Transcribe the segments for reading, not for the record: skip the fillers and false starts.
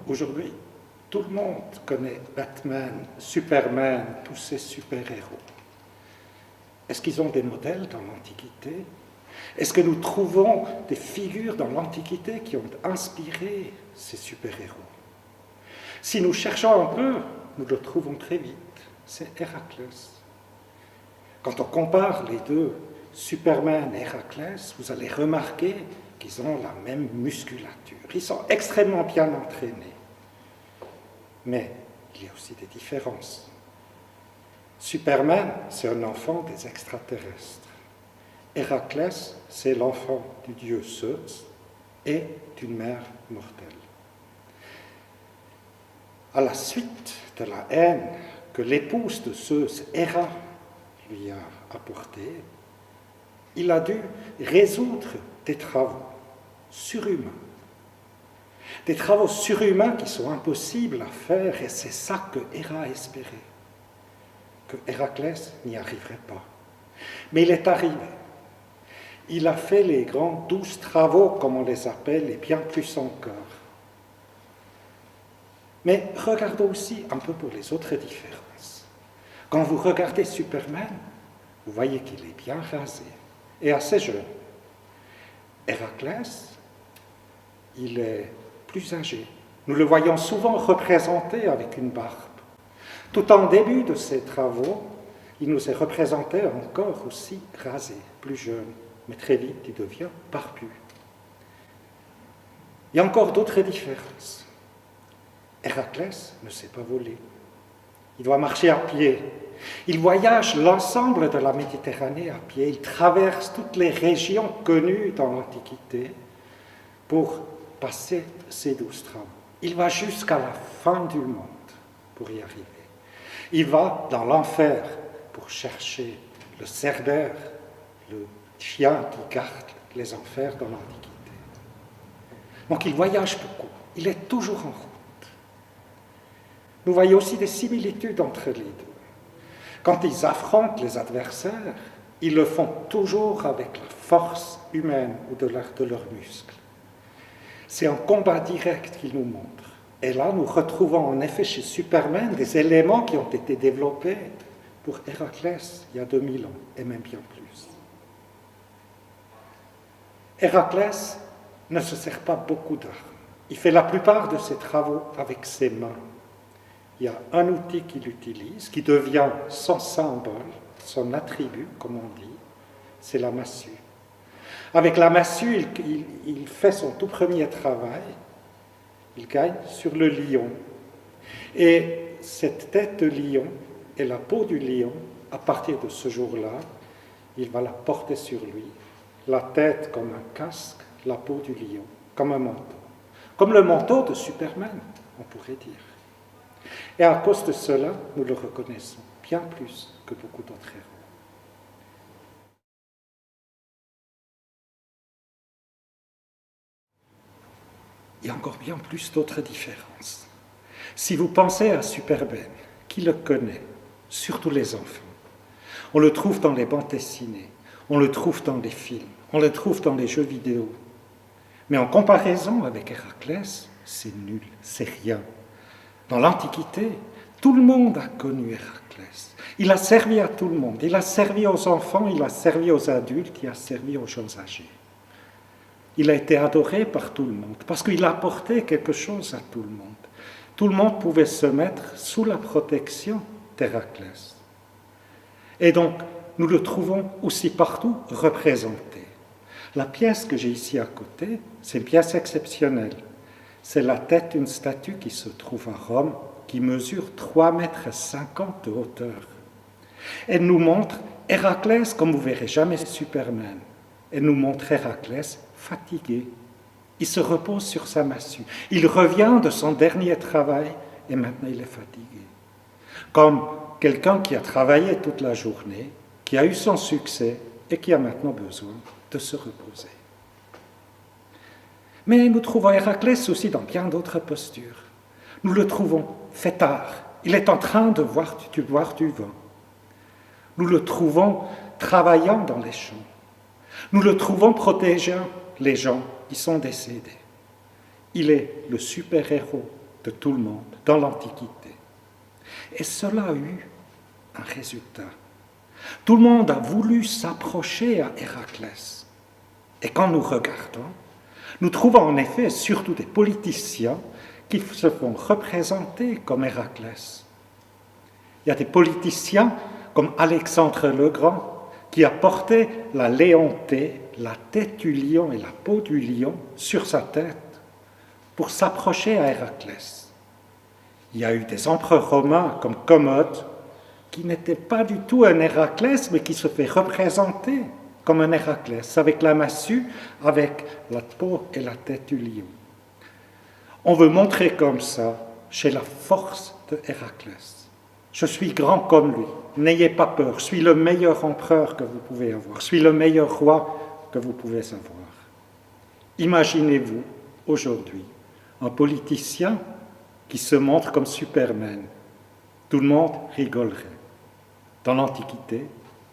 Aujourd'hui, tout le monde connaît Batman, Superman, tous ces super-héros. Est-ce qu'ils ont des modèles dans l'Antiquité? Est-ce que nous trouvons des figures dans l'Antiquité qui ont inspiré ces super-héros? Si nous cherchons un peu, nous le trouvons très vite. C'est Héraclès. Quand on compare les deux, Superman et Héraclès, vous allez remarquer qu'ils ont la même musculature. Ils sont extrêmement bien entraînés. Mais il y a aussi des différences. Superman, c'est un enfant des extraterrestres. Héraclès, c'est l'enfant du dieu Zeus et d'une mère mortelle. À la suite de la haine que l'épouse de Zeus, Héra, lui a apportée, il a dû résoudre des travaux surhumains. Des travaux surhumains qui sont impossibles à faire, et c'est ça que Héra espérait, que Héraclès n'y arriverait pas. Mais il est arrivé. Il a fait les grands 12 travaux, comme on les appelle, et bien plus encore. Mais regardons aussi un peu pour les autres différences. Quand vous regardez Superman, vous voyez qu'il est bien rasé et assez jeune. Héraclès, il est plus âgé. Nous le voyons souvent représenté avec une barbe. Tout en début de ses travaux, il nous est représenté encore aussi rasé, plus jeune, mais très vite il devient barbu. Il y a encore d'autres différences. Héraclès ne sait pas voler. Il doit marcher à pied. Il voyage l'ensemble de la Méditerranée à pied. Il traverse toutes les régions connues dans l'Antiquité pour passer ses 12 travaux. Il va jusqu'à la fin du monde pour y arriver. Il va dans l'enfer pour chercher le Cerbère, le chien qui garde les enfers dans l'Antiquité. Donc il voyage beaucoup. Il est toujours en route. Nous voyons aussi des similitudes entre les deux. Quand ils affrontent les adversaires, ils le font toujours avec la force humaine ou de leurs muscles. C'est un combat direct qu'ils nous montrent. Et là, nous retrouvons en effet chez Superman des éléments qui ont été développés pour Héraclès il y a 2000 ans, et même bien plus. Héraclès ne se sert pas beaucoup d'armes. Il fait la plupart de ses travaux avec ses mains. Il y a un outil qu'il utilise, qui devient son symbole, son attribut, comme on dit, c'est la massue. Avec la massue, il fait son tout premier travail, il gagne sur le lion. Et cette tête de lion et la peau du lion, à partir de ce jour-là, il va la porter sur lui, la tête comme un casque, la peau du lion comme un manteau. Comme le manteau de Superman, on pourrait dire. Et à cause de cela, nous le reconnaissons bien plus que beaucoup d'autres héros. Il y a encore bien plus d'autres différences. Si vous pensez à Superman, qui le connaît, surtout les enfants, on le trouve dans les bandes dessinées, on le trouve dans les films, on le trouve dans les jeux vidéo. Mais en comparaison avec Héraclès, c'est nul, c'est rien. Dans l'Antiquité, tout le monde a connu Héraclès. Il a servi à tout le monde. Il a servi aux enfants, il a servi aux adultes, il a servi aux gens âgés. Il a été adoré par tout le monde parce qu'il a apporté quelque chose à tout le monde. Tout le monde pouvait se mettre sous la protection d'Héraclès. Et donc, nous le trouvons aussi partout représenté. La pièce que j'ai ici à côté, c'est une pièce exceptionnelle. C'est la tête d'une statue qui se trouve à Rome, qui mesure 3,50 mètres de hauteur. Elle nous montre Héraclès comme vous ne verrez jamais Superman. Elle nous montre Héraclès fatigué. Il se repose sur sa massue. Il revient de son dernier travail et maintenant il est fatigué. Comme quelqu'un qui a travaillé toute la journée, qui a eu son succès et qui a maintenant besoin de se reposer. Mais nous trouvons Héraclès aussi dans bien d'autres postures. Nous le trouvons fêtard. Il est en train de boire du vin. Nous le trouvons travaillant dans les champs. Nous le trouvons protégeant les gens qui sont décédés. Il est le super-héros de tout le monde dans l'Antiquité. Et cela a eu un résultat. Tout le monde a voulu s'approcher à Héraclès. Et quand nous regardons, nous trouvons en effet surtout des politiciens qui se font représenter comme Héraclès. Il y a des politiciens comme Alexandre le Grand qui a porté la léonté, la tête du lion et la peau du lion sur sa tête pour s'approcher à Héraclès. Il y a eu des empereurs romains comme Commode qui n'était pas du tout un Héraclès mais qui se fait représenter comme un Héraclès avec la massue, avec la peau et la tête du lion. On veut montrer comme ça, chez la force de Héraclès. Je suis grand comme lui, n'ayez pas peur, je suis le meilleur empereur que vous pouvez avoir, je suis le meilleur roi que vous pouvez avoir. Imaginez-vous aujourd'hui un politicien qui se montre comme Superman. Tout le monde rigolerait. Dans l'Antiquité,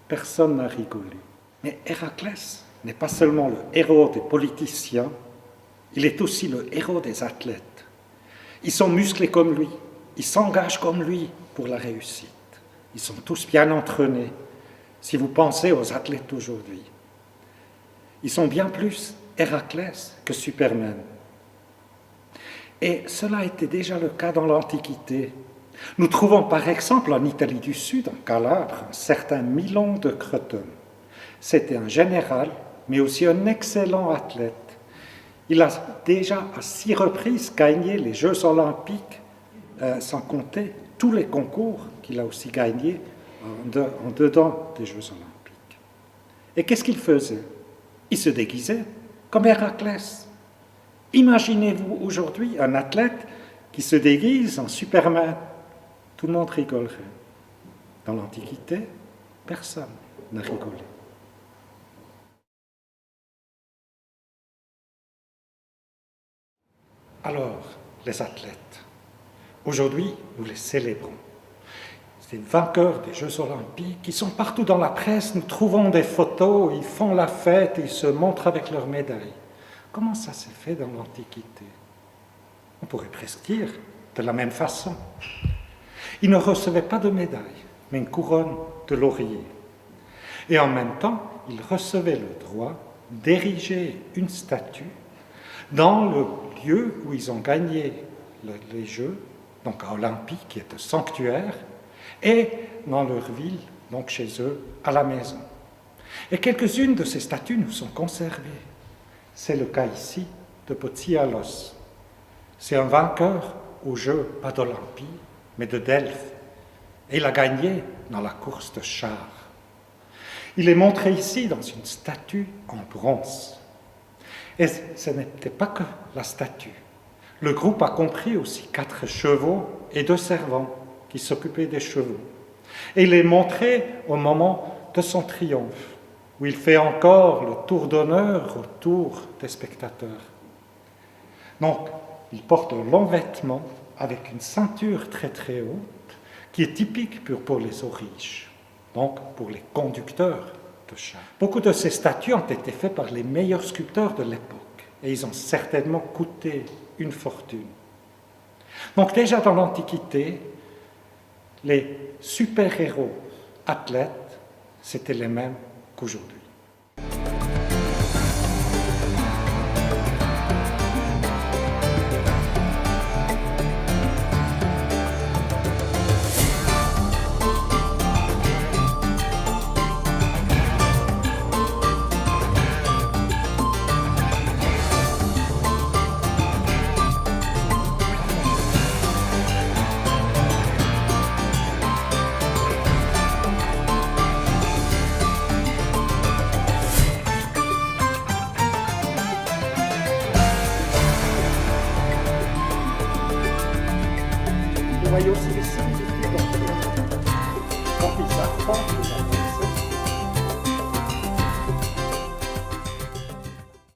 personne n'a rigolé. Mais Héraclès n'est pas seulement le héros des politiciens, il est aussi le héros des athlètes. Ils sont musclés comme lui, ils s'engagent comme lui pour la réussite. Ils sont tous bien entraînés, si vous pensez aux athlètes d'aujourd'hui. Ils sont bien plus Héraclès que Superman. Et cela était déjà le cas dans l'Antiquité. Nous trouvons par exemple en Italie du Sud, en Calabre, un certain Milon de Crotone. C'était un général, mais aussi un excellent athlète. Il a déjà à 6 reprises gagné les Jeux olympiques, sans compter tous les concours qu'il a aussi gagnés en dedans des Jeux olympiques. Et qu'est-ce qu'il faisait? Il se déguisait comme Héraclès. Imaginez-vous aujourd'hui un athlète qui se déguise en Superman. Tout le monde rigolerait. Dans l'Antiquité, personne n'a rigolé. Alors, les athlètes, aujourd'hui, nous les célébrons. Ces vainqueurs des Jeux olympiques, ils sont partout dans la presse, nous trouvons des photos, ils font la fête, ils se montrent avec leurs médailles. Comment ça s'est fait dans l'Antiquité? On pourrait presque dire de la même façon. Ils ne recevaient pas de médaille, mais une couronne de laurier. Et en même temps, ils recevaient le droit d'ériger une statue dans le lieu où ils ont gagné les Jeux, donc à Olympie, qui est un sanctuaire, et dans leur ville, donc chez eux, à la maison. Et quelques-unes de ces statues nous sont conservées. C'est le cas ici de Potsialos. C'est un vainqueur aux Jeux, pas d'Olympie, mais de Delphes. Et il a gagné dans la course de chars. Il est montré ici dans une statue en bronze. Et ce n'était pas que la statue. Le groupe a compris aussi 4 chevaux et 2 servants qui s'occupaient des chevaux. Et il est montré au moment de son triomphe, où il fait encore le tour d'honneur autour des spectateurs. Donc, il porte un long vêtement avec une ceinture très très haute, qui est typique pour les riches, donc pour les conducteurs de chars. Beaucoup de ces statues ont été faites par les meilleurs sculpteurs de l'époque, et ils ont certainement coûté une fortune. Donc déjà dans l'Antiquité, les super-héros athlètes, c'étaient les mêmes qu'aujourd'hui. Vous voyez aussi les similitudes entre les deux. Quand ils affrontent